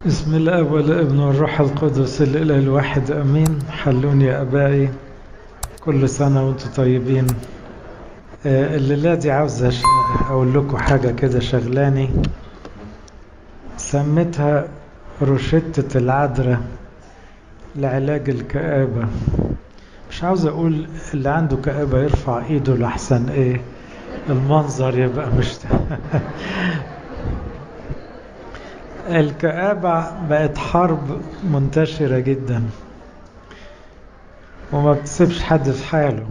بسم الله والابن والروح القدس الإله الواحد أمين. حلوني يا أبائي، كل سنة وانتم طيبين. الليلة دي عاوز أقول لكم حاجة كده شغلاني، سميتها روشتة العذراء لعلاج الكآبة. مش عاوز أقول اللي عنده كآبة يرفع إيده لحسن إيه المنظر يبقى مش الكآبة بقت حرب منتشرة جدا وما بتسيبش حد في حاله،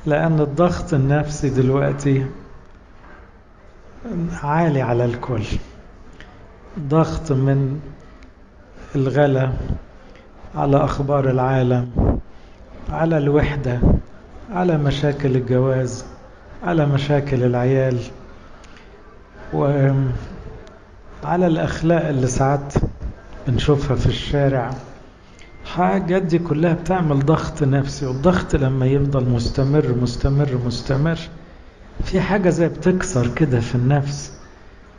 لأن الضغط النفسي دلوقتي عالي على الكل. ضغط من الغلا، على أخبار العالم، على الوحدة، على مشاكل الجواز، على مشاكل العيال، وعلى الأخلاق اللي ساعات بنشوفها في الشارع. حاجات دي كلها بتعمل ضغط نفسي، والضغط لما يفضل مستمر مستمر مستمر في حاجة زي بتكسر كده في النفس،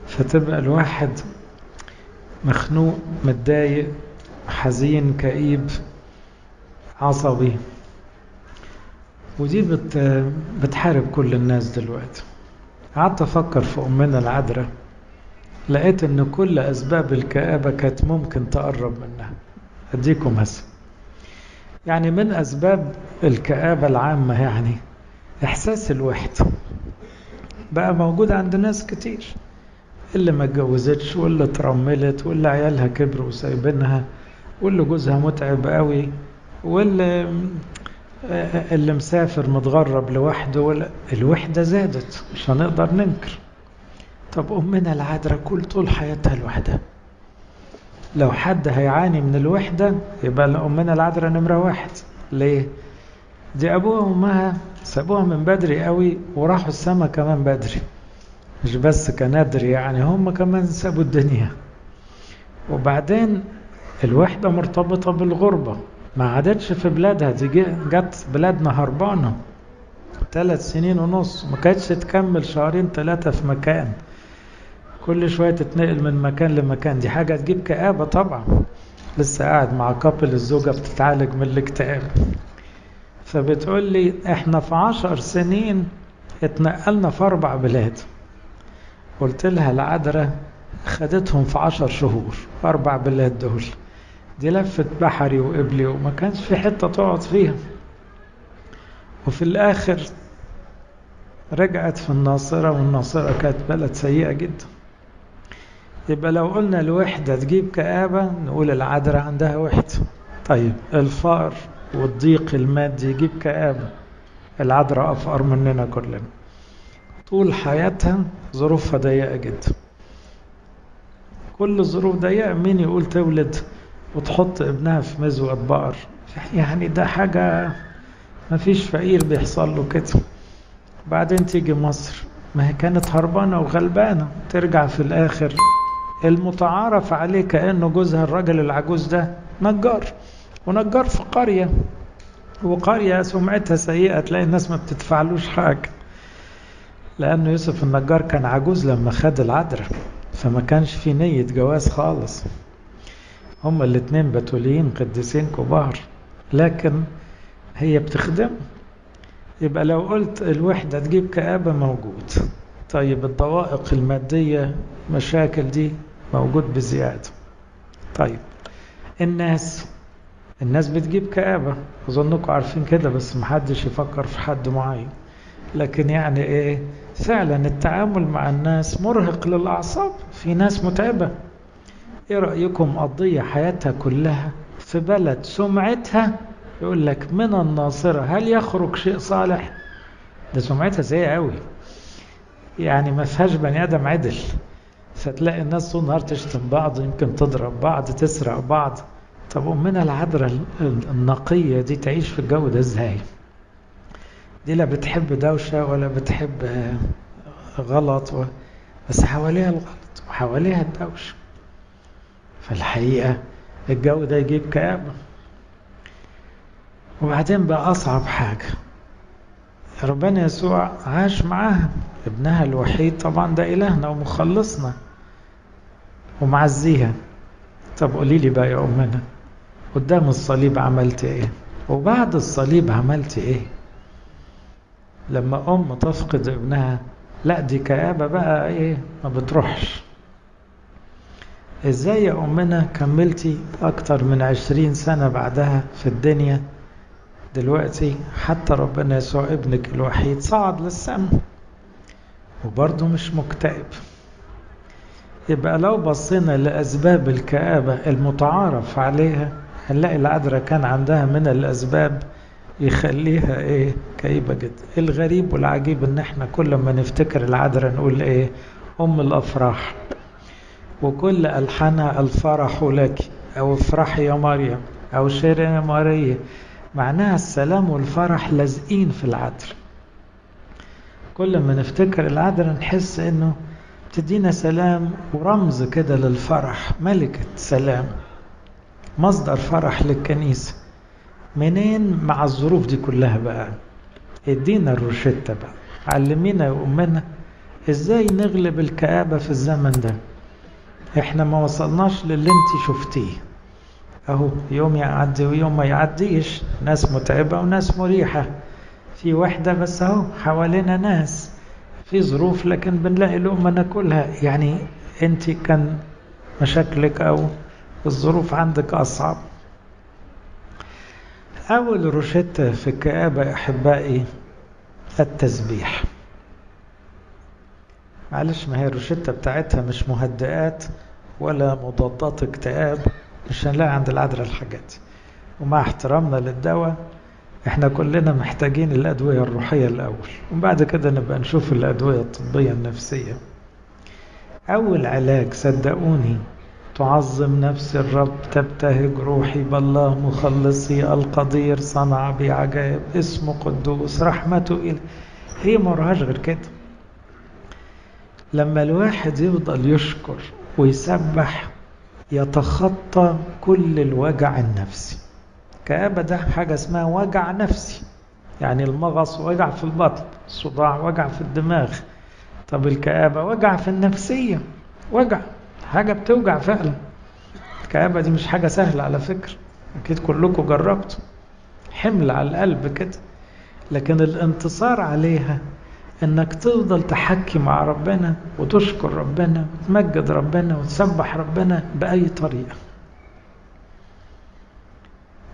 فتبقى الواحد مخنوق، متضايق، حزين، كئيب، عصبي. ودي بتحارب كل الناس دلوقتي. قعدت أفكر في أمنا العذراء، لقيت إن كل أسباب الكآبة كانت ممكن تقرب منها. أديكم مثل، يعني من أسباب الكآبة العامة يعني إحساس الوحدة بقى موجود عند ناس كتير، اللي ما اتجوزتش، واللي اترملت، واللي عيالها كبروا وسايبينها، واللي جوزها متعب قوي، واللي مسافر متغرب لوحده. الوحدة زادت، مش هنقدر ننكر. طب أمنا العذراء طول حياتها لوحدها. لو حد هيعاني من الوحدة يبقى أمنا العذراء نمرة واحد. ليه؟ دي أبوها وأمها سابوها من بدري قوي وراحوا السما كمان بدري، مش بس كندر، يعني هم كمان سابوا الدنيا. وبعدين الوحدة مرتبطة بالغربة، ما عادتش في بلادها، دي جت بلادنا هربانة 3 سنين ونص، ما كانتش تكمل 2-3 في مكان، كل شوية تتنقل من مكان لمكان. دي حاجة تجيب كآبة طبعا. لسه قاعد مع كابل، الزوجة بتتعالج من الاكتئاب، فبتقول لي احنا في 10 سنين اتنقلنا في 4 بلاد. قلت لها العذراء خدتهم في 10 شهور 4 بلاد دول. دي لفت بحري وقبلي وما كانش في حتة تقعد فيها. وفي الآخر رجعت في الناصرة، والناصرة كانت بلد سيئة جدا. يبقى لو قلنا الوحدة تجيب كآبة، نقول العذراء عندها وحدة. طيب الفقر والضيق المادي يجيب كآبة، العذراء أفقر مننا كلنا، طول حياتها ظروفها ضيقة جدا. كل الظروف ضيقة، مين يقول تولد وتحط ابنها في مزوة بقر؟ يعني ده حاجة ما فيش فقير بيحصل له كده. بعدين تيجي مصر، ما هي كانت هربانة وغلبانة، ترجع في الآخر المتعارف عليه كأنه جوزها الراجل العجوز ده نجار، ونجار في قرية، وقرية سمعتها سيئة، تلاقي الناس ما بتدفعلوش حاجة، لأنه يوسف النجار كان عجوز لما خد العذراء، فما كانش في نية جواز خالص. هما الاتنين بتوليين قديسين كبار، لكن هي بتخدم. يبقى لو قلت الوحدة تجيب كآبة، موجود. طيب الضوائق المادية، مشاكل دي موجود بزيادة. طيب الناس بتجيب كآبة، أظنكم عارفين كده، بس محدش يفكر في حد معين. لكن يعني إيه؟ فعلا التعامل مع الناس مرهق للأعصاب، في ناس متعبة. إيه رأيكم قضية حياتها كلها في بلد سمعتها، يقول لك من الناصرة هل يخرج شيء صالح؟ ده سمعتها سيئة قوي، يعني ما فيهاش بني آدم عدل. فتلاقي الناس طول النهار تشتم بعض، يمكن تضرب بعض، تسرق بعض. طب أمنا العذراء النقية دي تعيش في الجو ده ازاي؟ دي لا بتحب دوشة ولا بتحب غلط بس حواليها الغلط وحواليها الدوشة. فالحقيقة الجو ده يجيب كآبة. وبعدين بقى أصعب حاجة، ربنا يسوع عاش معاها، ابنها الوحيد طبعا، ده إلهنا ومخلصنا، ومعزيها. طب قولي لي بقى يا أمنا، قدام الصليب عملت ايه وبعد الصليب عملت ايه؟ لما أم تفقد ابنها، لا دي كآبة بقى ايه ما بتروحش. ازاي يا أمنا كملتي أكتر من 20 سنة بعدها في الدنيا، دلوقتي حتى ربنا يسوع ابنك الوحيد صعد للسماء وبرضه مش مكتئب؟ يبقى لو بصينا لأسباب الكآبة المتعارف عليها، هنلاقي العذراء كان عندها من الأسباب يخليها ايه كئيبة جدا. الغريب والعجيب ان احنا كل ما نفتكر العذراء نقول ايه؟ أم الأفراح، وكل ألحانها الفرح لك، أو افرحي يا مريم، أو شيري يا ماريا، معناها السلام والفرح لازقين في العذراء. كل ما نفتكر العذراء نحس انه تدينا سلام ورمز كده للفرح، ملكة سلام، مصدر فرح للكنيسة. منين مع الظروف دي كلها بقى؟ ادينا الروشتة بقى، علمينا يا أمنا ازاي نغلب الكآبة في الزمن ده. احنا ما وصلناش للي انت شفتيه، اهو يوم يعدي ويوم ما يعديش، ناس متعبة وناس مريحة، في وحدة بس اهو حوالينا ناس في ظروف لكن بنلاقي لقمة ناكلها. يعني انت كان مشاكلك او الظروف عندك اصعب. اول روشتة في الكآبة احبائي التسبيح. معلش، ما هي الروشتة بتاعتها مش مهدئات ولا مضادات اكتئاب، مش هنلاقي عند العذراء الحاجات. ومع احترامنا للدواء، احنا كلنا محتاجين الأدوية الروحية الأول، وبعد كده نبقى نشوف الأدوية الطبية النفسية. أول علاج صدقوني، تعظم نفس الرب، تبتهج روحي بالله مخلصي القدير، صنع بي عجائب، اسمه قدوس، رحمته إلى. هي مرهاش غير كده. لما الواحد يفضل يشكر ويسبح يتخطى كل الوجع النفسي. كآبة ده حاجة اسمها وجع نفسي، يعني المغص وجع في البطن، الصداع وجع في الدماغ. طب الكآبة وجع في النفسية، وجع، حاجة بتوجع فعلا. الكآبة دي مش حاجة سهلة على فكرة، أكيد كلكم جربتوا، حمل على القلب كده. لكن الانتصار عليها انك تفضل تحكي مع ربنا وتشكر ربنا وتمجد ربنا وتسبح ربنا بأي طريقة.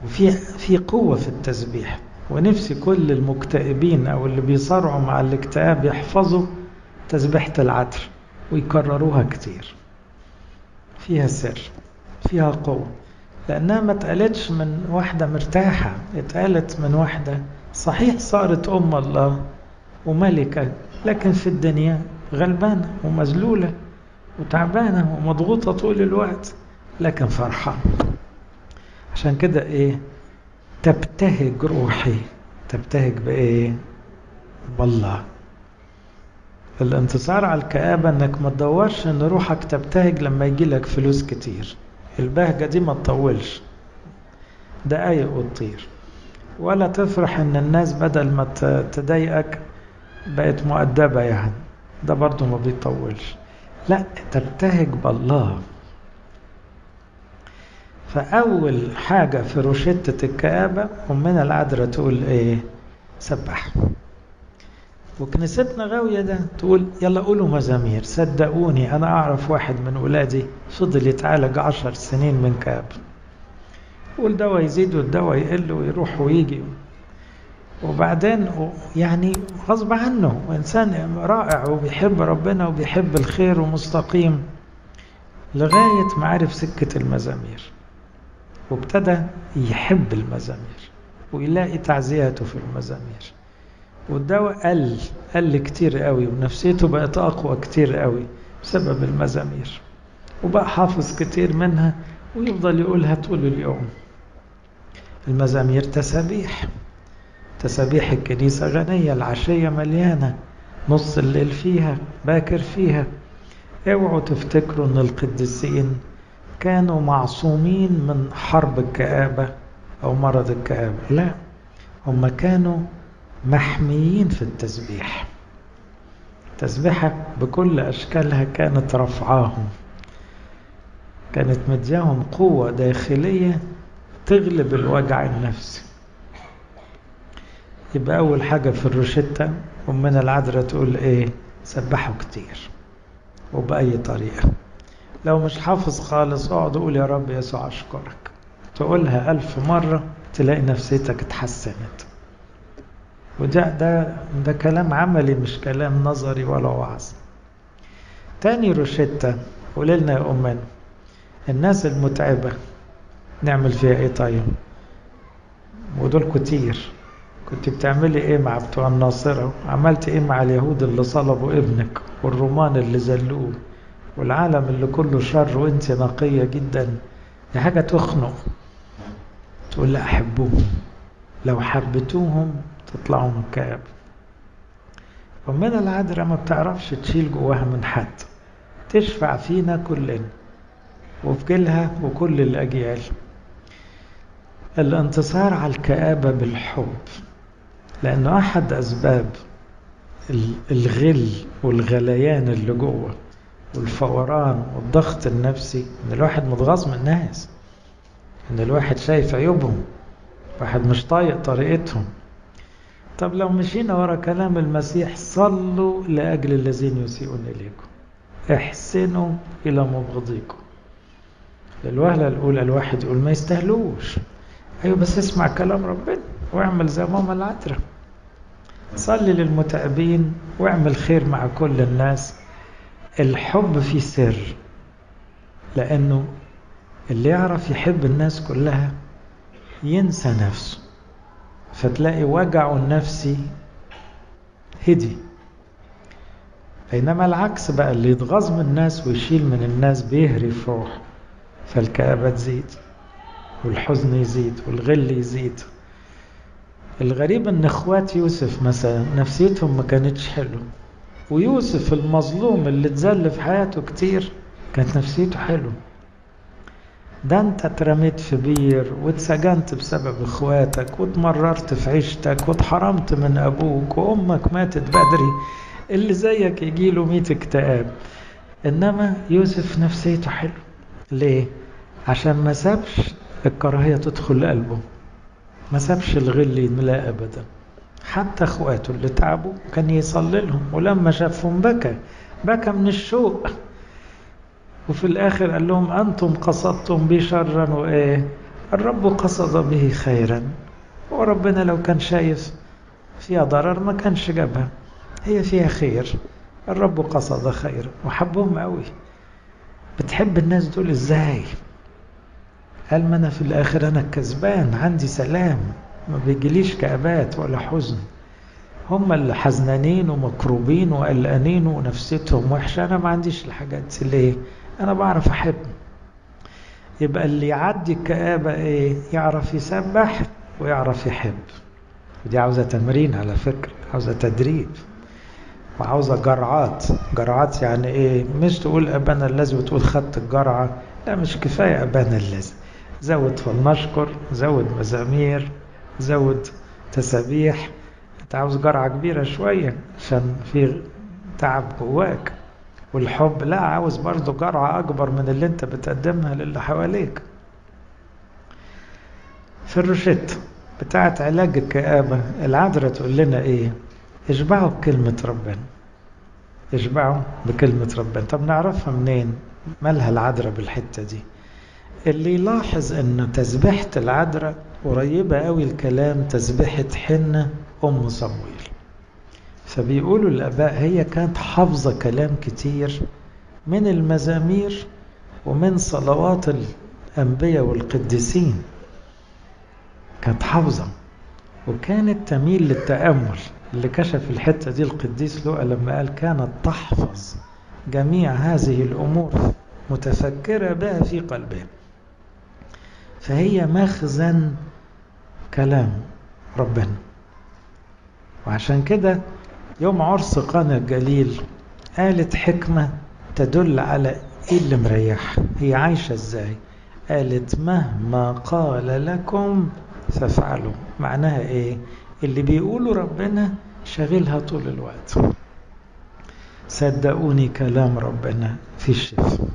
وفي قوة في التسبيح. ونفسي كل المكتئبين او اللي بيصارعوا مع الاكتئاب يحفظوا تسبيحة العطر ويكرروها كتير. فيها سر، فيها قوة، لأنها ما اتقالتش من واحدة مرتاحة، اتقالت من واحدة صحيح صارت أم الله وملكة، لكن في الدنيا غلبانة ومذلولة وتعبانة ومضغوطة طول الوقت، لكن فرحان. عشان كده ايه؟ تبتهج روحي. تبتهج بايه؟ بالله. الانتصار على الكآبة انك ما تدورش ان روحك تبتهج لما يجي لك فلوس كتير. البهجة دي ما تطولش، دقايق وتطير. ولا تفرح ان الناس بدل ما تضايقك بقت مؤدبة، يعني ده برضو ما بيطولش. لا، تبتهج بالله. فأول حاجة في روشتة الكآبة أمنا العذراء تقول إيه؟ سبح. وكنيستنا غاوية ده، تقول يلا قولوا مزامير. صدقوني أنا أعرف واحد من ولادي فضل يتعالج 10 سنين من كآبة، والدواء يزيد والدواء يقل ويروح ويجي، وبعدين يعني غصب عنه، وإنسان رائع وبيحب ربنا وبيحب الخير ومستقيم، لغاية ما عرف سكة المزامير وابتدى يحب المزامير ويلاقي تعزياته في المزامير، والدواء قل كتير قوي، ونفسيته بقت أقوى كتير قوي بسبب المزامير، وبقى حافظ كتير منها ويفضل يقولها طول اليوم. المزامير تسابيح الكنيسة غنية، العشية مليانة، نص الليل فيها، باكر فيها. اوعوا تفتكروا ان القديسين كانوا معصومين من حرب الكآبة او مرض الكآبة، لا، هم كانوا محميين في التسبيح. التسبيحة بكل اشكالها كانت رفعاهم. كانت مدياهم قوة داخلية تغلب الوجع النفسي. يبقى أول حاجة في الروشتة أمنا العذراء تقول إيه؟ سبحوا كتير وبأي طريقة. لو مش حافظ خالص اقعد قول يا رب يسوع أشكرك، تقولها 1000 مرة تلاقي نفسيتك اتحسنت. ده كلام عملي مش كلام نظري ولا وعظ. تاني روشتة قول لنا يا أمنا الناس المتعبة نعمل فيها ايه طيب؟ ودول كتير. كنت بتعملي ايه مع بتوع الناصرة؟ عملت ايه مع اليهود اللي صلبوا ابنك والرومان اللي زلوه والعالم اللي كله شر وانت نقية جدا؟ دي حاجة تخنق. تقول لا أحبوهم، لو حبتوهم تطلعوا من كآب. أمنا العذراء ما بتعرفش تشيل جواها من حد، تشفع فينا كلنا وفي جيلها وكل الأجيال. الانتصار على الكآبة بالحب، لأنه أحد أسباب الغل والغليان اللي جوه والفوران والضغط النفسي إن الواحد متغاظ من الناس، إن الواحد شايف عيوبهم، واحد مش طايق طريقتهم. طب لو مشينا ورا كلام المسيح صلوا لأجل الذين يسيئون إليكم، احسنوا إلى مبغضيكم. للوهلة الأولى الواحد يقول ما يستاهلوش، أيوة بس اسمع كلام ربنا واعمل زي ماما العذراء، صلي للمتعبين واعمل خير مع كل الناس. الحب في سر، لأنه اللي يعرف يحب الناس كلها ينسى نفسه، فتلاقي وجعه النفسي هدي. بينما العكس بقى اللي يتغاظ من الناس ويشيل من الناس بيهري في روحه، فالكآبة تزيد والحزن يزيد والغل يزيد. الغريب ان اخوات يوسف مثلا نفسيتهم ما كانتش حلوه، ويوسف المظلوم اللي اتذل في حياته كتير كانت نفسيته حلوه. ده انت اترميت في بير واتسجنت بسبب اخواتك واتمررت في عيشتك واتحرمت من ابوك وامك ماتت بدري، اللي زيك يجيله 100 اكتئاب. انما يوسف نفسيته حلو. ليه؟ عشان ما سابش الكراهية تدخل قلبه، ما سابش الغل يملأ ابدا. حتى اخواته اللي تعبوا كان يصلي لهم، ولما شافهم بكى من الشوق. وفي الآخر قال لهم أنتم قصدتم بي شرا وإيه؟ الرب قصد به خيرا. وربنا لو كان شايف فيها ضرر ما كانش جابها، هي فيها خير، الرب قصد خيرا. وحبهم قوي. بتحب الناس دول إزاي؟ قال ما أنا في الآخر أنا الكسبان، عندي سلام، ما بيجيليش كآبات ولا حزن. هم اللي حزنانين ومكروبين وقلقانين ونفسيتهم وحشة، أنا ما عنديش الحاجات دي. ليه؟ أنا بعرف أحب. يبقى اللي يعدي الكآبة إيه؟ يعرف يسبح ويعرف يحب. ودي عاوزة تمرين على فكرة، عاوزة تدريب وعاوزة جرعات. يعني إيه؟ مش تقول أبانا الذي وتقول خدت الجرعة، لا مش كفاية أبانا الذي. زود فلنشكر، زود مزامير، زود تسابيح. أنت عاوز جرعة كبيرة شوية عشان في تعب جواك. والحب لا، عاوز برضو جرعة أكبر من اللي أنت بتقدمها للي حواليك. في الروشتة بتاعت علاج الكآبة العذراء تقول لنا إيه؟ اشبعوا بكلمة ربنا، اشبعوا بكلمة ربنا. طب نعرفها منين؟ مالها العذراء بالحتة دي؟ اللي يلاحظ أن تسبيحة العذراء قريبة قوي الكلام تسبيحة حنة أم صمويل. فبيقولوا الآباء هي كانت حافظة كلام كتير من المزامير ومن صلوات الأنبياء والقديسين، كانت حافظة وكانت تميل للتأمل. اللي كشف الحتة دي القديس لوقا لما قال كانت تحفظ جميع هذه الأمور متفكرة بها في قلبها. فهي مخزن كلام ربنا. وعشان كده يوم عرس قانا الجليل قالت حكمة تدل على ايه اللي مريحها، هي عايشة ازاي. قالت مهما قال لكم فافعلوا. معناها ايه؟ اللي بيقولوا ربنا شغلها طول الوقت. صدقوني كلام ربنا في الشفاء.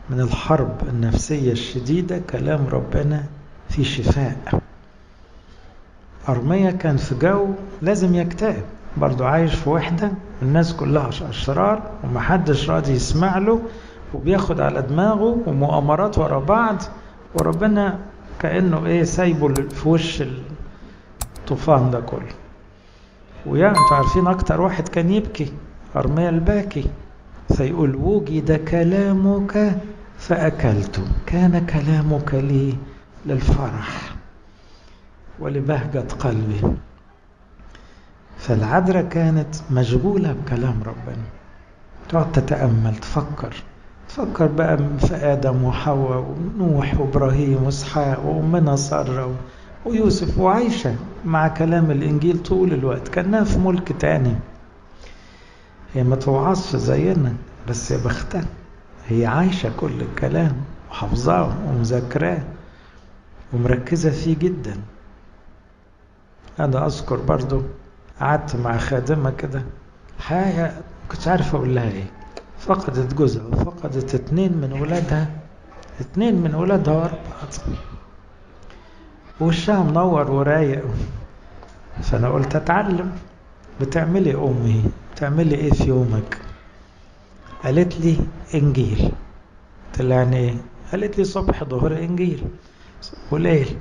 من الحرب النفسية الشديدة كلام ربنا في شفاء. أرميا كان في جو لازم يكتئب، برضو عايش في وحدة، الناس كلها أشرار ومحدش راضي يسمع له وبياخد على دماغه ومؤامرات ورا بعض، وربنا كأنه سايبه في وش الطوفان ده كله. ويعني انتوا عارفين أكتر واحد كان يبكي أرميا الباكي، فيقول وجد كلامك فأكلت، كان كلامك لي للفرح ولبهجة قلبي. فالعذراء كانت مشغولة بكلام ربنا، تقعد تتأمل، تفكر بقى في آدم وحواء ونوح وإبراهيم وإسحاق وأمنا سارة ويوسف، وعايشة مع كلام الإنجيل طول الوقت كأنها في ملك تاني. هي ما توعظش زينا، بس يا بختها هي عايشة كل الكلام وحافظاه ومذاكراه ومركزة فيه جدا. أنا أذكر برضو قعدت مع خادمة كده حاجة كنت عارف أقول لها فقدت جوزها وفقدت 2 من ولادها وأربعة، ووشها منور ورايق. فأنا قلت أتعلم. بتعملي أمي بتعملي إيه في يومك؟ قالت لي إنجيل. قلت لها يعني إيه؟ قالت لي صبح ظهر إنجيل وليل،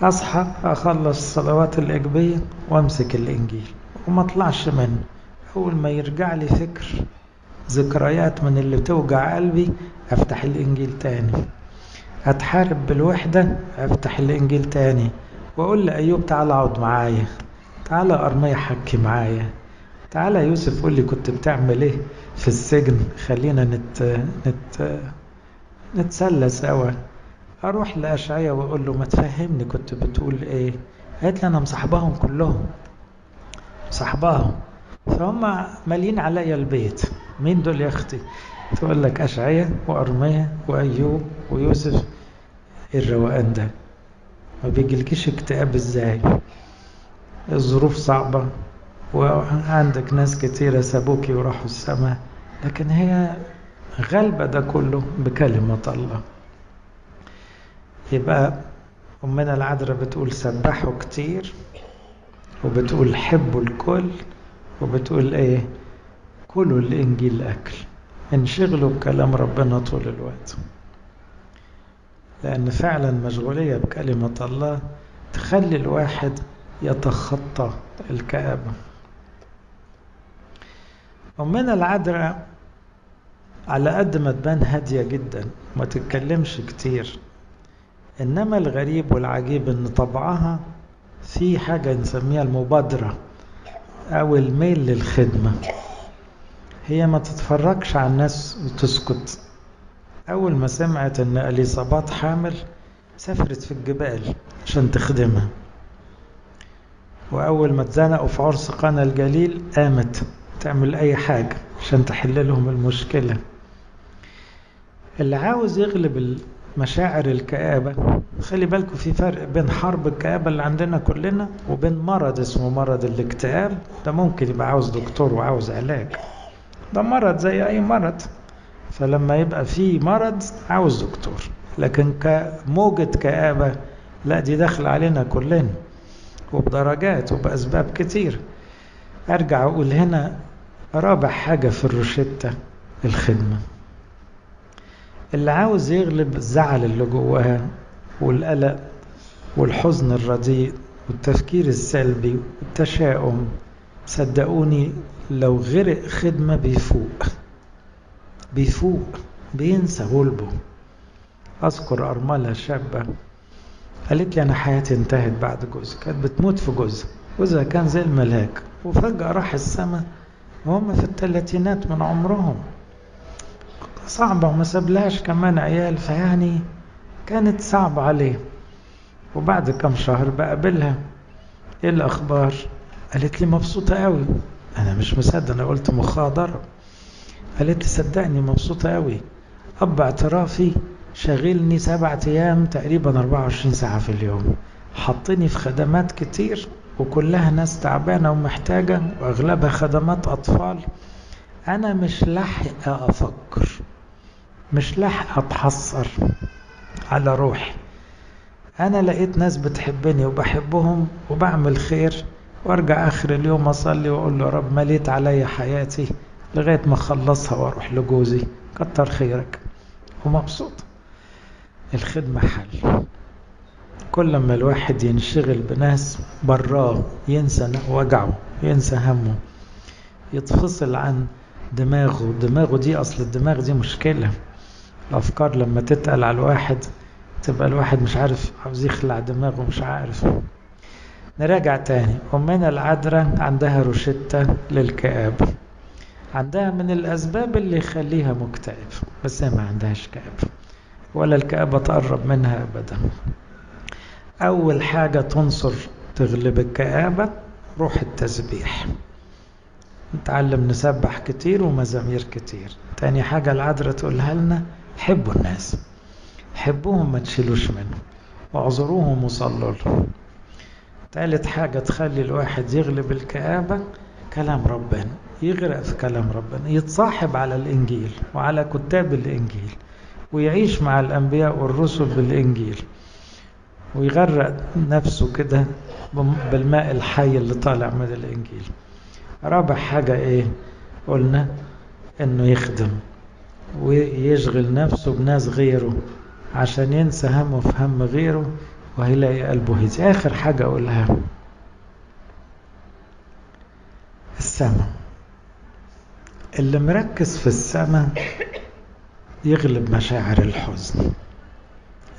أصحى أخلص الصلوات الإجبية وأمسك الإنجيل وما أطلعش منه. أول ما يرجع لي فكر ذكريات من اللي بتوجع قلبي أفتح الإنجيل تاني. أتحارب بالوحدة أفتح الإنجيل تاني وأقول لأيوب تعال اقعد معايا، تعال أرميا حكي معايا، تعال يوسف قول لي كنت بتعمل إيه في السجن، خلينا نتسلى سوا. أروح لأشعيا وأقول له ما تفهمني كنت بتقول إيه؟ قالت لي أنا مصاحباهم كلهم، مصاحباهم، فهم مالين عليا البيت. مين دول يا أختي؟ تقول لك أشعيا وأرميا وأيوب ويوسف. الروقان ده ما بيجيلكيش اكتئاب إزاي؟ الظروف صعبة وعندك ناس كتيرة سابوكي وراحوا السماء، لكن هي غالبة ده كله بكلمة الله. يبقى أمنا العذراء بتقول سبحوا كتير، وبتقول حبوا الكل، وبتقول كلوا الإنجيل أكل، انشغلوا بكلام ربنا طول الوقت، لأن فعلا مشغولية بكلمة الله تخلي الواحد يتخطى الكآبة. أمنا العذراء على قد ما تبان هادية جدا وما تتكلمش كتير، إنما الغريب والعجيب إن طبعها في حاجة نسميها المبادرة أو الميل للخدمة. هي ما تتفرجش على الناس وتسكت. أول ما سمعت إن إليصابات حامل سافرت في الجبال عشان تخدمها، وأول ما اتزنقوا في عرس قانا الجليل قامت تعمل أي حاجة عشان تحل لهم المشكلة. اللي عاوز يغلب مشاعر الكآبة، خلي بالكم في فرق بين حرب الكآبة اللي عندنا كلنا وبين مرض اسمه مرض الاكتئاب. ده ممكن يبقى عاوز دكتور وعاوز علاج، ده مرض زي أي مرض. فلما يبقى في مرض عاوز دكتور، لكن كموجة كآبة لا، دي داخل علينا كلنا وبدرجات وبأسباب كتير. أرجع أقول هنا رابع حاجة في الروشتة الخدمة. اللي عاوز يغلب الزعل اللي جواها والقلق والحزن الرديء والتفكير السلبي والتشاؤم، صدقوني لو غرق خدمة بيفوق بينسى غلبه. أذكر أرملة شابة قالت لي أنا حياتي انتهت بعد جوزي، كانت بتموت في جوزها كان زي الملاك، وفجأة راح السماء وهم في الثلاثينات من عمرهم، صعبة وما سابلهاش كمان عيال، فيعني كانت صعبة عليه. وبعد كم شهر بقابلها، ايه الأخبار؟ قالت لي مبسوطة قوي. أنا مش مصدق، أنا قلت مخاضرة. قالت لي صدقني مبسوطة قوي، أب اعترافي شغلني 7 أيام تقريبا 24 ساعة في اليوم، حطني في خدمات كتير وكلها ناس تعبانة ومحتاجة وأغلبها خدمات أطفال. أنا مش لاحق أفكر، مش لاحق أتحسر على روحي. أنا لقيت ناس بتحبني وبحبهم وبعمل خير، وارجع آخر اليوم أصلي وأقول له رب مليت علي حياتي لغاية ما أخلصها وأروح لجوزي، كتر خيرك ومبسوط. الخدمة حل. كل ما الواحد ينشغل بناس براه ينسى وجعه، ينسى همه، يتفصل عن دماغه دي. أصل الدماغ دي مشكلة. الأفكار لما تتقل على الواحد تبقى الواحد مش عارف، عاوز يخلع دماغه مش عارف. نراجع تاني. أمنا العذراء عندها روشتة للكآبة، عندها من الأسباب اللي يخليها مكتئب، بس هي ما عندهاش كآبة ولا الكآبة تقرب منها أبدا. أول حاجة تنصر تغلب الكآبة روح التسبيح، نتعلم نسبح كتير ومزامير كتير. تاني حاجة العذراء تقولها لنا حبوا الناس، حبوهم ما تشيلوش منهم، واعذروهم وصلوا لهم. تالت حاجة تخلي الواحد يغلب الكآبة كلام ربنا، يغرق في كلام ربنا، يتصاحب على الإنجيل وعلى كتاب الإنجيل، ويعيش مع الأنبياء والرسل بالإنجيل، ويغرق نفسه كده بالماء الحي اللي طالع من الإنجيل. رابع حاجة إيه؟ قلنا إنه يخدم ويشغل نفسه بناس غيره عشان ينسى همه في هم غيره وهيلاقي قلبه هدي. آخر حاجة أقولها السماء. اللي مركز في السماء يغلب مشاعر الحزن،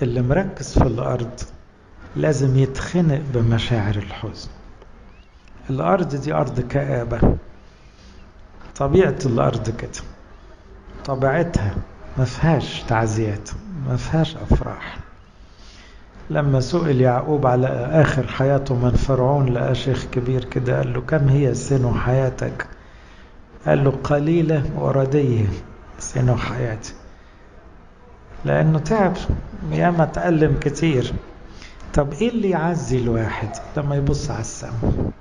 اللي مركز في الأرض لازم يتخنق بمشاعر الحزن. الأرض دي أرض كآبة، طبيعة الأرض كده، طبيعتها ما فيهاش تعزيات، ما فيهاش أفراح. لما سئل يعقوب على آخر حياته من فرعون، لقى شيخ كبير كده قال له كم هي سن حياتك؟ قال له قليلة وردية سن حياتي، لأنه تعب ياما تألم كتير. طب إيه اللي يعزي الواحد لما يبص على السماء؟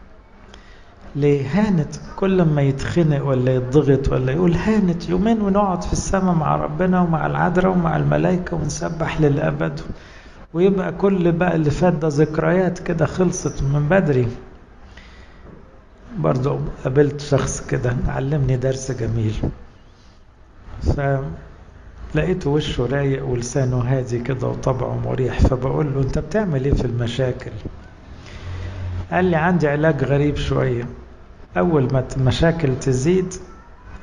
ليه هانت؟ كل ما يتخنق ولا يتضغط ولا يقول هانت يومين ونقعد في السماء مع ربنا ومع العذراء ومع الملائكة ونسبح للأبد، ويبقى كل بقى اللي فات ده ذكريات كده خلصت من بدري. برضو قابلت شخص كده علمني درس جميل، فلقيته وشه رايق ولسانه هادي كده وطبعه مريح، فبقول له انت بتعمل ايه في المشاكل؟ قال لي عندي علاج غريب شوية، أول ما المشاكل تزيد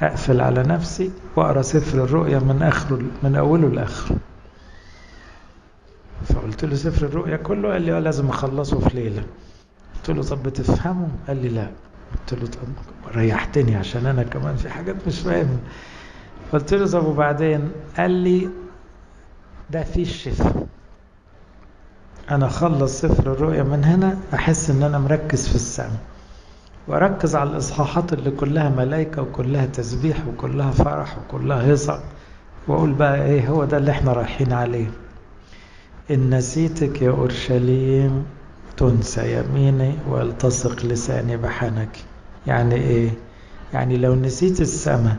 أقفل على نفسي وأقرأ سفر الرؤيا من أوله لآخره. فقلت له سفر الرؤيا كله؟ قال لي لازم أخلصه في ليلة. قلت له طب بتفهمه؟ قال لي لا. قلت له طب ريحتني عشان أنا كمان في حاجات مش فاهمها. قلت له طب وبعدين؟ قال لي ده فيه الشفاء. أنا أخلص سفر الرؤيا من هنا أحس إن أنا مركز في السماء، وأركز على الإصحاحات اللي كلها ملائكة وكلها تسبيح وكلها فرح وكلها هيصة، وأقول بقى إيه هو ده اللي إحنا رايحين عليه. إن نسيتك يا أورشليم تنسى يميني والتصق لساني بحنك. يعني إيه؟ يعني لو نسيت السماء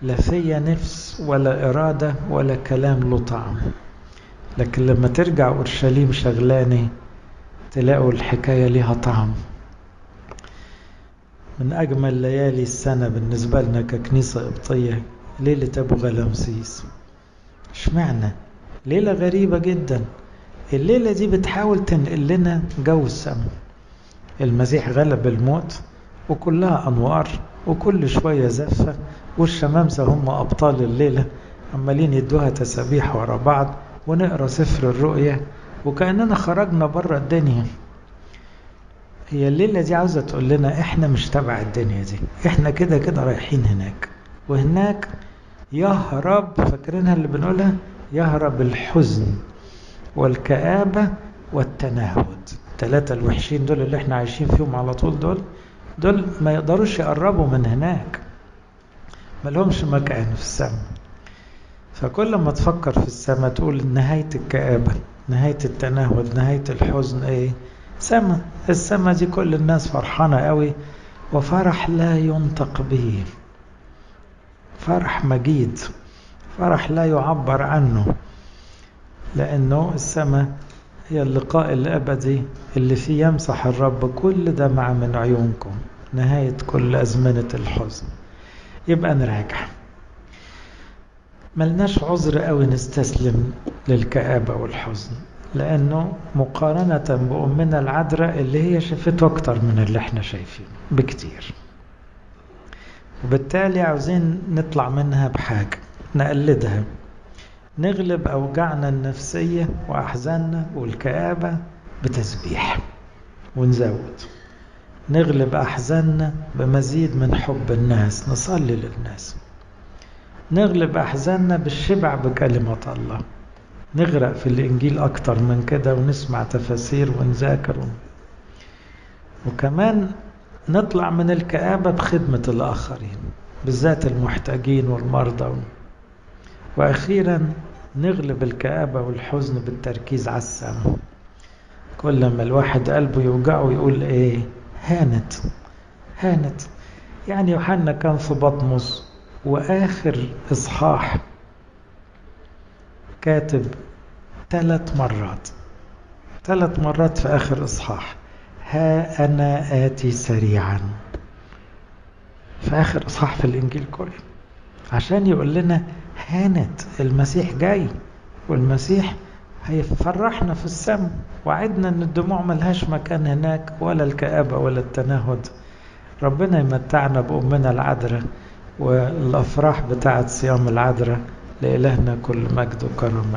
لا فيا نفس ولا إرادة ولا كلام له طعم، لكن لما ترجع أورشليم شغلاني تلاقوا الحكاية ليها طعم. من أجمل ليالي السنة بالنسبة لنا ككنيسة قبطية ليلة أبو غلامسيس. اشمعنى؟ ليلة غريبة جدا. الليلة دي بتحاول تنقل لنا جو السماء. المسيح غلب الموت وكلها أنوار وكل شوية زفة، والشمامسة هم أبطال الليلة عمالين يدوها تسابيح ورا بعض، ونقرأ سفر الرؤيا وكأننا خرجنا برا الدنيا. هي الليلة دي عاوزة تقول لنا احنا مش تبع الدنيا دي، احنا كده كده رايحين هناك، وهناك يهرب، فاكرينها اللي بنقولها، يهرب الحزن والكآبة والتنهد. الثلاثة الوحشين دول اللي احنا عايشين فيهم على طول، دول ما يقدروش يقربوا من هناك، ما لهمش مكان في السماء. فكل ما تفكر في السماء تقول نهاية الكآبة، نهاية التنهد، نهاية الحزن ايه؟ سماء. السماء دي كل الناس فرحانة قوي، وفرح لا ينطق به، فرح مجيد. فرح لا يعبر عنه، لأنه السماء هي اللقاء الأبدي اللي فيه يمسح الرب كل دمعة من عيونكم، نهاية كل أزمنة الحزن. يبقى نراجع، ملناش عذر قوي نستسلم للكآبة والحزن، لأنه مقارنة بأمنا العذراء اللي هي شافته أكتر من اللي احنا شايفينه بكتير، وبالتالي عاوزين نطلع منها بحاجة نقلدها، نغلب أوجاعنا النفسية وأحزاننا والكآبة بتسبيح ونزود، نغلب أحزاننا بمزيد من حب الناس، نصلي للناس، نغلب أحزاننا بالشبع بكلمة الله، نغرق في الإنجيل أكتر من كده ونسمع تفاسير ونذاكر، وكمان نطلع من الكآبة بخدمة الآخرين بالذات المحتاجين والمرضى، وأخيرا نغلب الكآبة والحزن بالتركيز على السماء. كل ما الواحد قلبه يوجعه يقول إيه؟ هانت هانت. يعني يوحنا كان في بطمس وآخر إصحاح كاتب 3 مرات في آخر إصحاح ها أنا آتي سريعا، في آخر إصحاح في الإنجيل كله، عشان يقول لنا هانت، المسيح جاي، والمسيح هيفرحنا في السماء، وعدنا ان الدموع ملهاش مكان هناك ولا الكآبة ولا التنهد. ربنا يمتعنا بأمنا العذراء والأفراح بتاعت صيام العذراء. لإلهنا كل مجد وكرم.